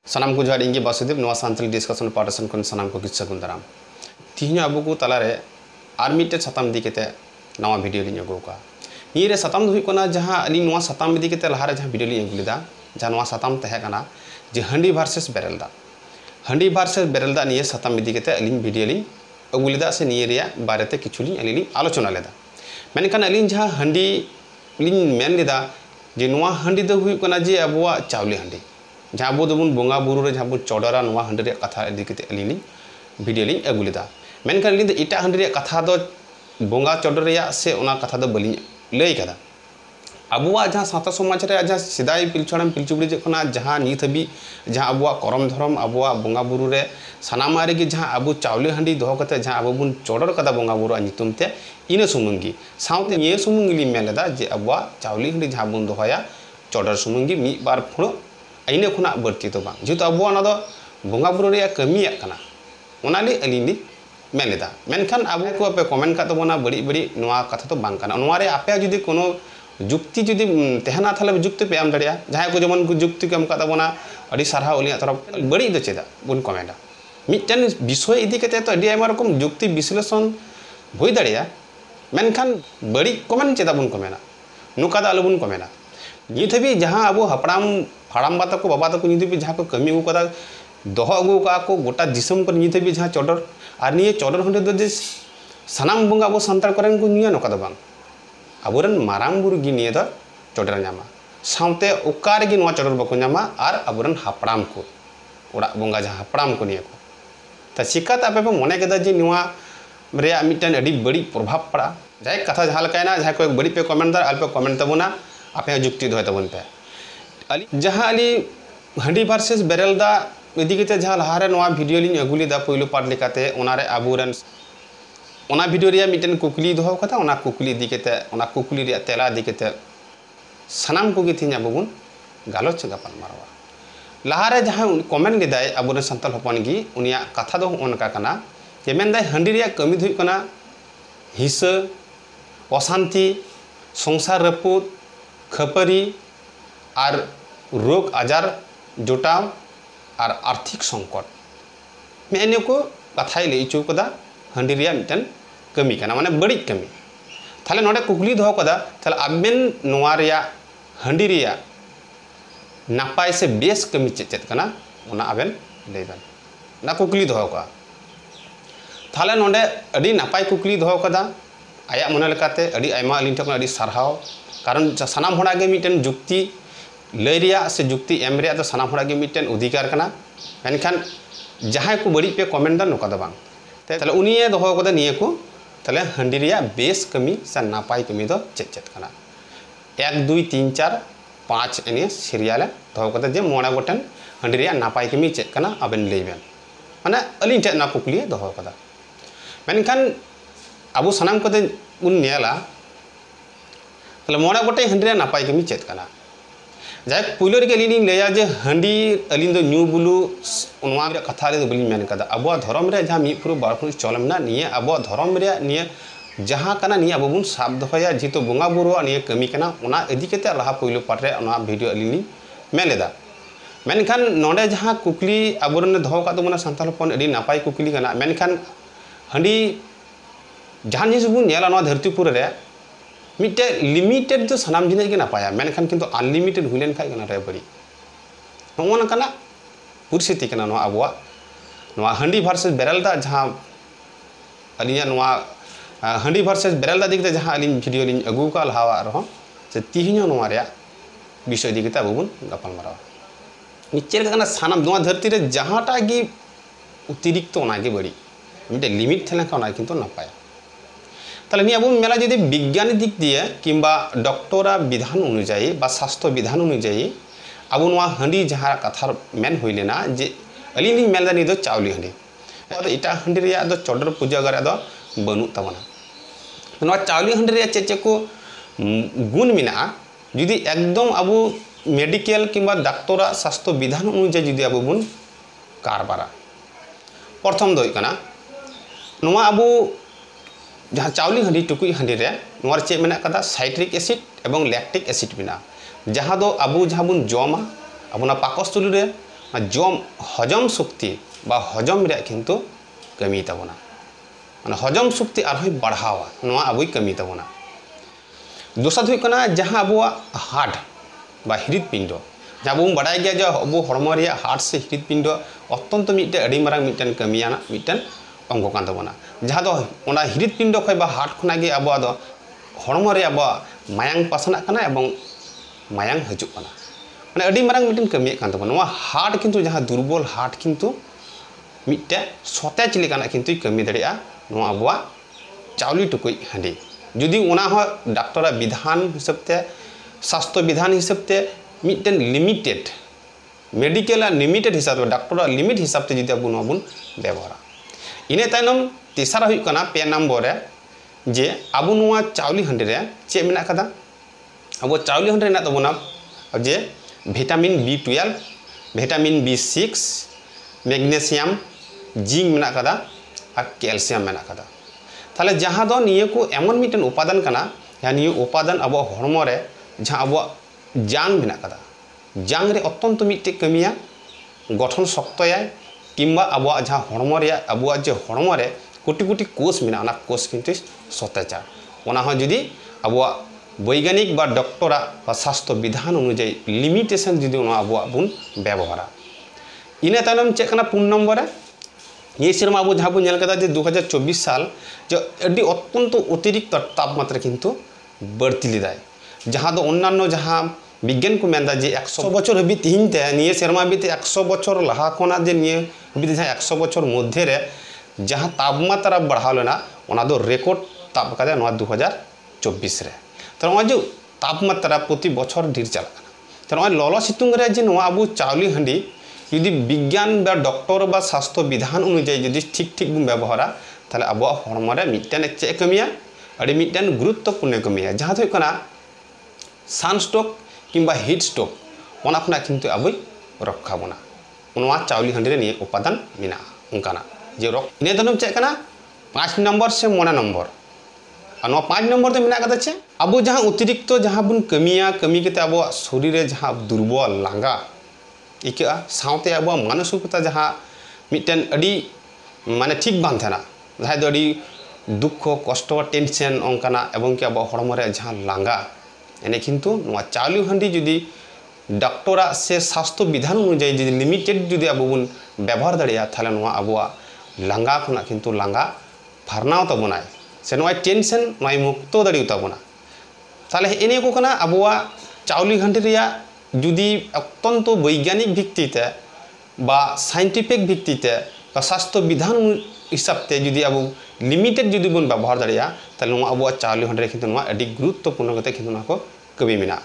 सानाम को जोहार इंगे बासुदेव नवा सान्ताली डिस्कशन पार्टिसन को सानाम को किस सगुन दाराम तीन अब को तलारे आर मिटे साताम इदी केते नवा वीडियो लिंग अगो का ये साताम हुई कोना जहां अली नवा साताम इदी केते लहारे जहां वीडियो लिंग अगुलेदा जहां नवा साताम तहे कना जे हंडी वर्सेस बेरेलदा निये साताम इदी केते अली वीडियो लिंग अगुलेदा से निये रिया बारेते किछुली अली आलोचना लेदा मेनखान अली जहां हंडी लिंग मेन लेदा जे नवा हंडी दो हुई कोना जे अबुआ चावली हंडी जहाँ अब दोबन बोंगा बुरु रे जहाँ बन चौडरा नवा हंडी रे कथा इदी केते अली वीडियो लिंग अगुलेदा मेनखान अली इटा हंडी रे कथा दो बोंगा चौडर रेया से ओना कथा दो बलिंग लई कदा अबुआ जहाँ साता समाज रे जहाँ सिदाई पिलछुड़ाम पिलचुबड़ी जखना जहाँ नीत हबी जहाँ अबुआ करम धरम अबुआ बोंगा बुरु रे सानामा रे गे जहाँ अबु चावले हंडी दोहो कते जहाँ अब बन चौडर कदा बोंगा बुरु नितुम ते इने सुमुंगी साउते ये सुमुंगी मेलेदा जे अबुआ चावली हंडी जहाँ बन दोहया चौडर सुमुंगी मी बार फुड़ो आईने खुना बढ़ती तो बांग जेहेतु अब ना बोंगा बुरु रे कमी कना ओनाली अली मेलेदा मेनखान अब को पे कमेंट का तबना बड़ी बड़ी नवा कथा तो बांग कना नवा रे आपे जुदी कोनो जुक्ति जुदी तेहना थाले जुक्ति पे आम दड़िया जहां को जमन जुक्ति के एमका तबना अड़ी सारहा ओलिया तरफ बड़ी दो चेदा बुन कमेंटा मिटन विषय इदी केते तो अड़ी आयमा रकम जुक्ति विश्लेषण होई दड़िया मेनखान बड़ी कमेंट चेदा बुन कमेना नुका दा बुन कमेना नित हबी जहां अब हड़ाम बात को बाबा तक नित जहाँ को कमी अगू कदा दोह अगू का को गोटा दिसम को नित हबी जहाँ चौडर और निये चौडर हंडे दो जे सानाम बोंगा अब सान्ताल करेन को निया नोका दो बांग अबुरन मारांग बुरु गी निये दो चौडर नामा साउते ओकार गी नोआ चौडर बको नामा और अबुरन हापड़ाम को ओड़ा बोंगा जहाँ हापड़ाम को निये को ता चिकात आपे पे मने केदा जे नोआ रेया मिटन अडी बड़ी प्रभाव पड़ा जाय कथा जहाँ लकायना जहाँ को बड़ी पे कमेंट दार अल्पे कमेंट तबुना आपे जुक्ति दोय तबुन पे अली जहाँ अली हंडी वर्सेस बेरेलदा इदी केते जहाँ लहारे नवा वीडियो लिंग अगुलेदा पहिलो पार्ट लेकाते ओनारे आबुरन ओना वीडियो रिया मिटन कुकली दोहो कथा ओना कुकली इदी केते ओना कुकली रिया तेला इदी केते सानाम को गिथिन अबुन गालोच गापाल मारवा लहारे जहाँ कमेंट लेदाय अबुरन सान्ताल हपन गी उनिया कथा दो ओनका कना जे मेनदाय हंडी रिया कमी दुई कना हिंसा अशांति संसार रपुद खपरी और रोग आजार जुटाव और आर्थिक संकट मेने को कथाई लई चो कदा हंडी रिया मिटन कमी कना माने बड़ी कमी थाले नोडे कुकली दोहो कदा थाले आबेन नोआ रिया हंडी रिया नापाय से बेस कमी चेत कना ओना आबेन लईबेन ना कुकली दोहो का थाले नोडे अडी नापाय कुकली दोहो कदा आया मने लेकाते अडी आयमा अलिन ठकना अडी सारहाव कारण सानाम होड़ा गे मिटन जुक्ति लय रिया से जुक्ति एम रिया तो सानाम होड़ा गे मिटन अधिकार कना मेनखान जहां को बड़ी पे कमेंट दा नोका दा बांग ताले उनिये दोहो कदा निये को ताले हंडी रिया बेस कमी से नापाय कमी दो चेत कना 1 2 3 4 5 एने सीरियल दोहो कदा जे मोड़ा गोटन हंडी रिया नापाय कमी चेत कना अबेन लईबेन माने अलिन टे ना कुकली दोहो कदा मेनखान अबु सानाम कदे उन नेला ताले मोड़ा गोटे हंडी रिया नापाय कमी चेत कना जाय पुलो रे अली लैया जे हंडी अली दो न्यू बुलू उनवा रे कथा रे बलिन मेन कदा अब धर्म रे जहाँ मीपुर बारपुर चलमना निये अब धर्म रे निये जहाँ कना निये अब बुन साब दोहया जेतो बोंगा बुरुआ निये कमी कना ओना इदी केते लहा पुलो पार्ट रे ओना वीडियो अली मेन लेदा मेनखान नोडे जहाँ कुकली अबुरन दोहो का तो सान्ताल हपन अडी नापाय कुकली कना मेनखान हंडी जहाँ जिनिस बुन नेला नोआ धरतीपुर रे मिटे लिमिटेड तो सानाम जिनिस के नापाया मेनखान किंतु अनलिमिटेड हुई लेन खाय कना रे बड़ी नोना कना परिस्थिति कना नोआ अबुआ नोआ हंडी वर्सेस बेरेलदा जहाँ अलिया नोआ हंडी वर्सेस बेरेलदा दिखते जहाँ अली वीडियो लिंग अगू का लहावा रहो से तिहिनो नोआ रे विषय दिखते अबुन गापाल मारावा निचेर कना सानाम नोआ धरती रे जहाँटा गी अतिरिक्त ओना गे बड़ी मिटे लिमिट थेला का ओना किंतु नापाया ताले निया अब मेला जदि विज्ञान दिक दिए किंबा डॉक्टरा विधान अनुयायी बा स्वास्थ्य विधान अनुयायी अब नोआ हंडी जहाँ कथा मेन हुई लेना जे अली मेलदा नि दो चावली हंडी अदो इटा हंडी रिया दो चौडर पूजा गर दो बनु तबना नोआ चावली हंडी रिया चे को गुण मिना जुदी एकदम अब मेडिकल किंबा डॉक्टरा स्वास्थ्य विधान अनुयायी जुदी अब बुन कारबारा प्रथम दो कना नोआ अब जहाँ चावली हंडी टुकुई हंडी रे नोआ चे मेना कदा साइट्रिक एसिड एवं लैक्टिक एसिड बिना जहाँ दो अब जहाँ बुन जमा अब पाकस्थली रे जम हजम शक्ति बा हजम रे किंतु कमी तबना माने हजम शक्ति आरहोय बढ़ावा नोआ अबुई कमी तबना दोसर हुई कना जहां अबुआ हार्ट बा हृदपिंड जहां बो बड़ाय गया जो अबु हरमो रे हार्ट से हृदपिंड अत्यंत मिटे अडी मारांग मिटन कमियाना मिटन अंग कान तबना जहां दो ओना हृदपिंड खय बा हार्ट खना गे अबुआ दो हरमो रे अबुआ मायांग पासना कना एवं मायांग हजु कना माने अडी मारांग मिटन कमिये कान तबना नोआ हार्ट किंतु जहां दुर्बल हार्ट किंतु मिटे सतेज लेकाना किंतु कमी दड़िया नोआ अबुआ चावली टुकुई हांडी जुदी उना हो डॉक्टर विधान हिसाबते स्वास्थ्य विधान हिसाबते मिटन लिमिटेड मेडिकल लिमिटेड हिसाब डॉक्टर लिमिट हिसाबते जुदी अबु नोबुन व्यवहार इने तायनम तेसरा हुई कना पे नंबर रे जे अबु नोआ चावली हांडी रे चे मेना कदा अबु चावली हांडी ना तबुना जे vitamin B12 vitamin B6 magnesium zinc मेना कदा और कैल्शियम मेना कदा ताले जहां दो निये को एमन मिटन उपादान कना या निये उपादान अब हरमो रे जहां अब जांग मेना कदा जांग रे अत्यंत मिटे कमिया गठन शक्तया किंबा अब जहां हरमो रे अब जे हरमो रे कोटि कोटि कोष मेना ना कोष किंतु सतेजा ओना हो जदी अब वैज्ञानिक बा डॉक्टरा बा स्वास्थ्य विधान अनुयायी लिमिटेशन जदी ओना अब बुन व्यवहार इने तायनम चेक कना 4 नंबर रे ये सेरमा अब जहाँ बन कदा जे 2024 साल जो अड्डी अत्यंत अतिरिक्त तापमात्रा किंतु बढ़ती लिदाय जहाँ दो अन्यान्य जहाँ विज्ञान को मेनदा जे 100 बछर हबी तिहिनते निये सेरमा बीते 100 बछर लहा कोना जे निये हबी जहाँ 100 बछर मध्य रे जहाँ तापमात्रा बढ़ा लेना ओना दो रेकॉर्ड ताप कदा 2024 रे तो नोआ जो तापमात्रा प्रति बछर ढेर चला तो नोआ ललो सितुंग रे जे नोआ अब चावली हांडी यदि विज्ञान बा डॉक्टर बा स्वास्थ्य विधान अनुयायी यदि ठीक ठीक बन व्यवहारा ताले अब हरमो रे मिटन चे कमिया अड़ी मिटन गुरुत्वपूर्ण कमिया जहां तो कना सनस्ट्रोक किंबा हीट स्ट्रोक ओना खना किंतु अब रक्षा बना उनवा चावली हांडी रे निये उपादान मिना उनकाना जे रक इने दनम चे कना 5 नंबर से 9 नंबर और 5 नंबर तो मिना कदा चे अब जहां अतिरिक्त जहां बुन कमिया कमी केते अब शरीर रे जहां दुर्बल लांगा इका साउते अब मानसिकता जहाँ मिटन अड़ी माने ठीक बान थाना जहाँ दो अड़ी दुख कष्ट टेंशन अंकाना एवं कि अब हरमो रे जहाँ लांगा एने किंतु नोआ चावली हांडी जुदी डॉक्टरा से स्वास्थ्य विधान अनुयायी जुदी लिमिटेड जुदी अब बुन व्यवहार दड़िया थाले नोआ अब लांगा खना किंतु लांगा फारनाव तबनाय से नोआ टेंशन नोआ मुक्त दड़ियो तबना ताले एने को कना अब चावली हांडी रिया जुदी अत्यंत वैज्ञानिक भित्तिते बा साइंटिफिक भित्तिते बा स्वास्थ्य विधान हिसाबते जुदी अब लिमिटेड जुदी बन व्यवहार दड़िया ताले नोआ अब चावली हांडी किंतु नोआ अडी गुरुत्वपूर्ण कते किंतु नोआ को कमी मेना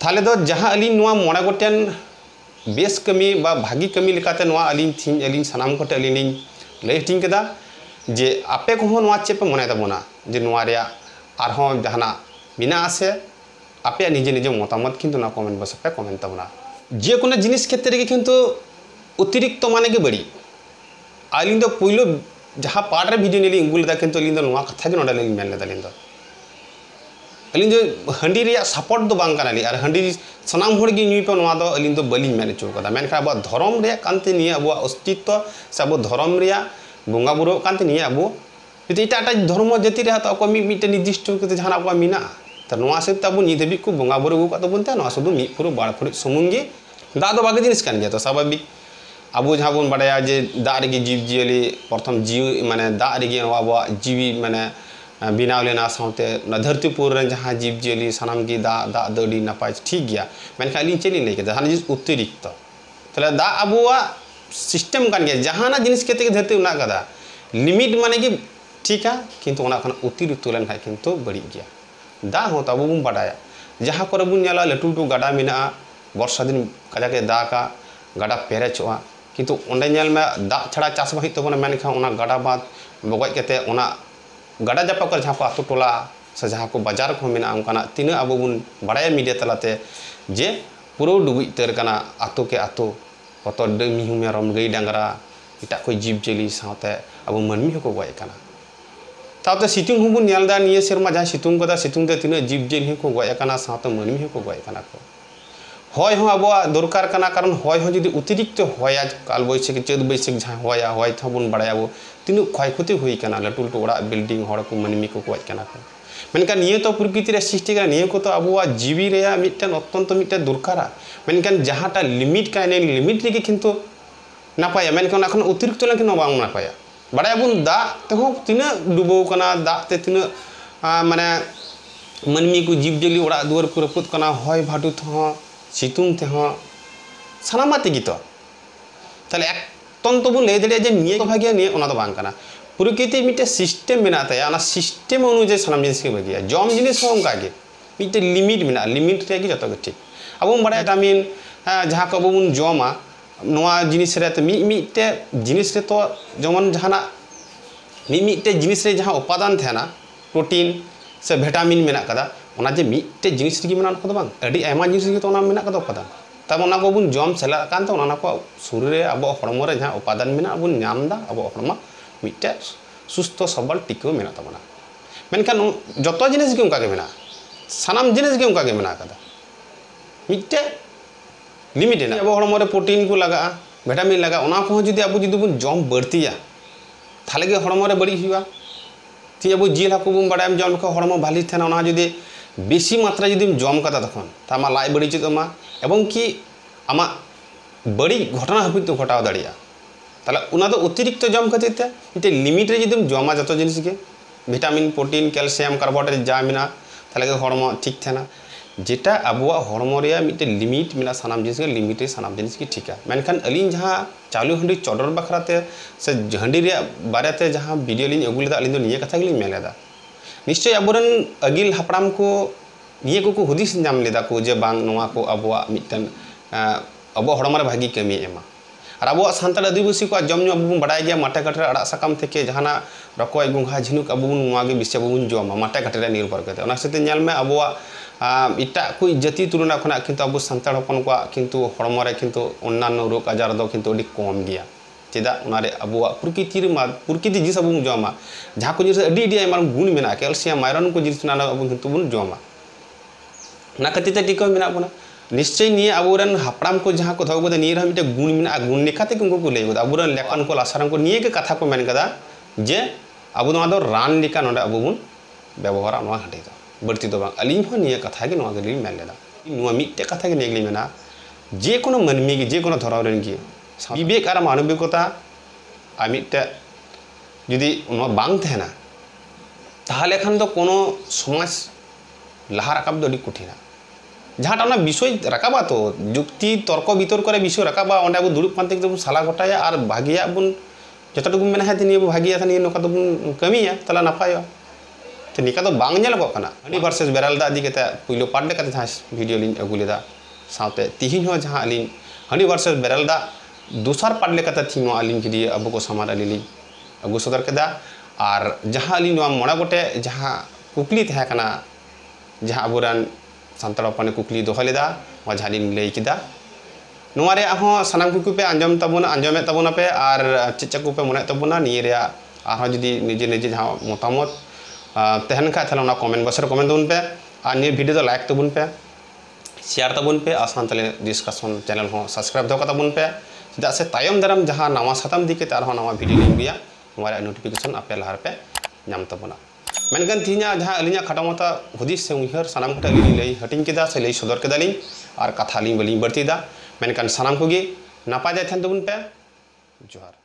ताले दो जहां अली नोआ मोना गोटेन बेस कमी बा भागी कमी लेकाते नोआ अली सनाम कोटे अली नि लय हिटिंग कदा जे आपे को नोआ चेप मोने तबोना जे नोआ रे आरहो जहाना बिना आसे आपे निजे निजे मतामत किंतु ना कमेंट बॉक्स पे कमेंट तबना जे कोनो जिनिस क्षेत्र रे किंतु अतिरिक्त माने के बड़ी आलिन दो पहिलो जहां पार्ट रे वीडियो नेली इंगुल दा किंतु लिन दो नोआ कथा के नोडा लेली मेन लेदा लिन दो अलिन जो हंडी रे सपोर्ट दो बांग कानाली और हंडी सनाम होड़ गी न्यूई पे नोआ दो अलिन दो बलिन मेन चो कदा मेन खा अब धर्म रे कांते निया अब अस्तित्व से अब धर्म रे बोंगा बुरो कांते निया अब यदि टाटा धर्म जाति रे तो को मिटे निर्दिष्ट के जहां अब मिना तो नोआ से तब नित भी को बोंगा बुरो को तो बनते नोआ सुदु मी पुरो बाड़ फुड़ सुमुंगे दा दो बागे जिनिस कान गया तो स्वाभाविक अब जहां बन बड़ाया जे दा रे जीव जियली प्रथम जीव माने दा रे अब जीवी माने बिनाव लेना साउते धरतीपुर रे जहां जीव जियली सनाम की दा दा दड़ी नपाय ठीक गया मैंने खाली चली नहीं के जहां जिस अतिरिक्त तले दा अबुआ सिस्टम कान गया जहां ना जिनिस केते के धरती उना कदा लिमिट माने कि ठीक है किंतु उना खन अतिरिक्त लेन खाय किंतु बड़ी गया दा हो तब बन बड़ाया जहां को बन नेला लटू लटू गाडा मेना वर्षा दिन कजाके दा का गाडा पेरेचोआ किंतु ओंडे नेल में दा छड़ा चास बहित तबना मेनखा ओना गाडा बाद बगज केते ओना गाडा जापा कर जहां को आतु टोला से जहां को बाजार को मेना उनकाना तीना अब बन बड़ाया मीडिया तलाते जे पुरो डुबुई तर कना आतु के आतु कत मिहु मेरम गई डांगरा इटा को जीव जेली साथे अब मनमी को गय कना ताते सितुंग हुबुन नेलदा निये सेरमा जहां सितुंग कदा सितुंग ते तीना जीव जेली को गय कना साथे मनमी को गय कना को हय हो अब दरकार करना कारण हय हो जुदी अतिरिक्त हया काल बैसाखी चैत बैसाख जहाँ हया हय बन बड़ा तीन क्षय क्षति होना लटू लटू ओड़ा बिल्डिंग हड़ को मानमी को गजना को मेनकान निये तो प्रकृति रे सृष्टि का निये को तो अब जीवी रे मिट्टन अत्यंत मिट्टन दरकारा मेनकान जहाँटा लिमिट का लिमिट रे किंतु नापाया मेनकान एखन अतिरिक्त लेकिन बांग नापाया बड़ायाबन दा तेहो तीना डुबोकना दा ते तीना माने मानमी को जीवजली ओड़ा दुआर को रपुद कना हय भाटू तेहो सितुंग तेहो सानामा तेगी तो ताले एकदम तो बन लय दड़े जे निये को भागिया निये ओना तो बांग कना प्रकृति मिट्टे सिस्टेम मेना ताया ओना सिस्टेम अनुसार सानाम जिनिस के भागिया जम जिनिस हो उनका गे मिट्टे लिमिट मेना लिमिट रे गे जतो के ठीक अब बड़ा विटामिन जहाँ को बन जमा नवा जिनिस रे तो मिट्टे जिनिस रे तो जमन जहाना मिट्टे जिनिस रे जहाँ उपादान थेना प्रोटीन से विटामिन मेना कदा ओना जे मिट्टे जिनिस रे मेना को बांग अडी आयमा जिनिस गे तो ओना मेना कदा उपादान तब ओना को बन जम सेला कान तो ओना को शरीर रे अब हड़मो रे जहाँ उपादान मेना बन नामदा अब हड़मा मिट्टे सुस्थ सबल टिको मेना तबना मेनखान जतो जिनिस गे उनका गे मेना सानाम जिनिस गे उनका गे मेना कदा मिट्टे लिमिट है अब हड़मो रे प्रोटीन को लगा विटामिन लगा ओना को जुदी अब जुदी बन जम बढ़तिया थाले गे हड़मो रे बड़ी हुआ ती अब जिल हाकु बन बड़ा जम को हड़मो भाली थेना ओना जुदी बेसी मात्रा जुदी जम कदा तखन तामा लाई बड़ी चमा एवं कि आमा बड़ी घटना हाबित तो घटाव दाड़िया ताले उना दो अतिरिक्त जम खातिर ते मिटे लिमिट रे जुदी जमा जतो जिनिस गे विटामिन प्रोटीन कैल्शियम कार्बोहाइड्रेट जा मेना ताले गे हड़मो ठीक थेना जेटा अबुआ हड़मो रे मिटे लिमिट मेना सानाम जिनिस गे लिमिट रे सानाम जिनिस की ठीका मेनखान अलिन जहाँ चालू हंडी चौडर बखराते से हंडी रे बारेते जहाँ वीडियो लिन अगु लेदा अलिन दो निये कथा गेलिन मेलेदा निश्चय अबुरन अगिल हापड़ाम को निये को हुदिस नाम लेदा को जे बांग नोआ को अबुआ मिटन अबुआ हड़मो रे भागी कमी एमा और अबुआ सान्ताल आदिवासी को जम अब बन बड़ा गया माटे घाटे अड़ा साकाम थे जहाना रकोय गुंघा झिनुक अब बन बेसि अब बन जमा माटे घाटे निर्भर करते में अबुआ इटा को जाति तुलना खुना किंतु अब सान्ताल हपन को किंतु हड़मो रे किंतु अन्यान्य रोग आजार दो किंतु अड़ी कम गया चेदा उनारे अबुआ प्रकृति जिनिस अब जमा जहाँ को जिनिस अड़ी अड़ी आयमा गुण मेना कैल्शियम आयरन को जिनिस अब किंतु बन जमा ना खातिर टिका मेना बना निश्चय निये अबुरन हापड़ाम को जहाँ को दो निये रहा मिटे गुण मेना गुण लेखाते उनको को लय अबुरन लेखन को लासारन को निये के कथा को मेन कदा जे अब दो रान लेका नोडे अब बन व्यवहार नोआ हाटे दो बढ़ती दो बांग अलिन हो निये कथा के नोआ गेली मेन लेदा नोआ मिटे कथा के नेगली मेना जे कोनो मानमी गे जे कोनो धराव रेन गे विवेक और मानविकता आ मिटे जुदी नोआ बांग थेना ताहले खान दो कोनो समाज लहा राकाब दो अड़ी कठिना जहाँ विषय रकाबा तो जुक्ति तर्क वितर्क विषय रकाबा अंडे अब दुड़ुब पानते बन साला घटाया और भागिया बन जतटुकु मेना निये भागिया था निये नोका तो बन कमिया तला नपाय तो निका तो बांग नेलगो कना हंडी वर्सेस बेरालदा इदी केते पुइलो पार्ट लेकाते जहाँ वीडियो लिन अगु लेदा साथे तिहिन हो जहाँ अलिन हंडी वर्सेस बेरालदा दूसर पार्ट लेकाते थी नो अलिन के अब को सामान अलिन अगु सदर केदा और जहाँ अलिन मोड़ा गोटे जहाँ कुकली तहे कना जहाँ अबुरान सान्ताल हपने कुकली दोह लेदा जहाँ लय केदा नोआरे हो सानाम कुकुपे आंजम तबना आंजमे तबना पे और चेचा को पे मने तबना निये रे आरो जुदी निजे निजे जहाँ मतामत तहन खा थाला कमेंट बक्स रे कमेंट तबन पे और निये वीडियो तो लाइक तबन पे शेयर तबन पे और सान्ताली डिस्कशन चैनल हो सब्सक्राइब दो तबन पे चेदा से तायम दाराम जहाँ नवा साताम दिके और नवा वीडियो लिंबिया नोआरे नोटिफिकेशन आपे लहार पे नाम तबना मेनकान तीना जहाँ अलिया खटामता हुदिस से उहर सानाम खटा लई हटिंग केदा से लई सदर केदालिं और कथा लिंग बलिंग बढ़तीदा मेनकान सानाम को गे नापा जाय थेन तबन पे जोहार।